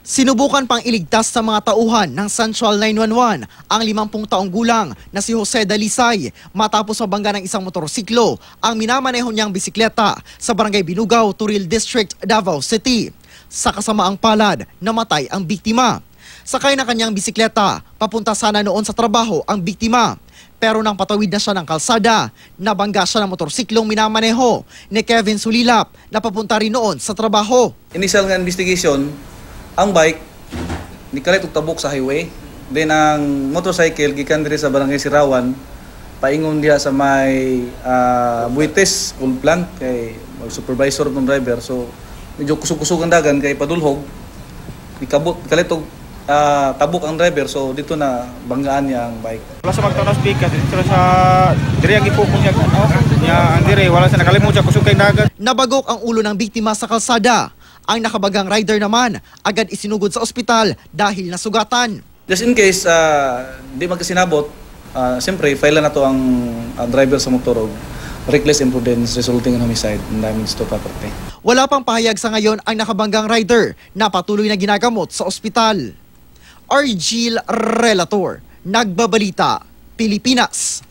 Sinubukan pang iligtas sa mga tauhan ng Central 911 ang 50 taong gulang na si Jose Dalisay matapos mabangga ng isang motorsiklo ang minamaneho niyang bisikleta sa Barangay Binugaw, Turil District, Davao City. Sa kasamaang palad, namatay ang biktima. Sakay na kanyang bisikleta, papunta sana noon sa trabaho ang biktima. Pero nang patawid na siya ng kalsada, nabangga siya ng motorsiklong minamaneho ni Kevin Sulilap na papunta rin noon sa trabaho. Initial nga investigation, ang bike ni kalit og tabok sa highway. Then ang motorcycle gikan diri sa Barangay Sirawan paingon diha sa may Buites coal plant kay supervisor ng driver. So medyo kusog-kusog ang dagan kay padulhog. Nikabot kalit og tabok ang driver, so dito na banggaan niya ang bike. Wala sa magtanas bikas dito sa diri ang ipupong niya ang diri wala sa nakalimutan kusog kay dagat. Nabagok ang ulo ng biktima sa kalsada. Ang nakabagang rider naman agad isinugod sa ospital dahil nasugatan. Just in case di magkasinabot, siyempre file na to ang driver sa motor og reckless imprudence resulting in homicide and damage to property. Wala pang pahayag sa ngayon ang nakabanggang rider na patuloy na ginagamot sa ospital. Argil Relator, Nagbabalita, Pilipinas.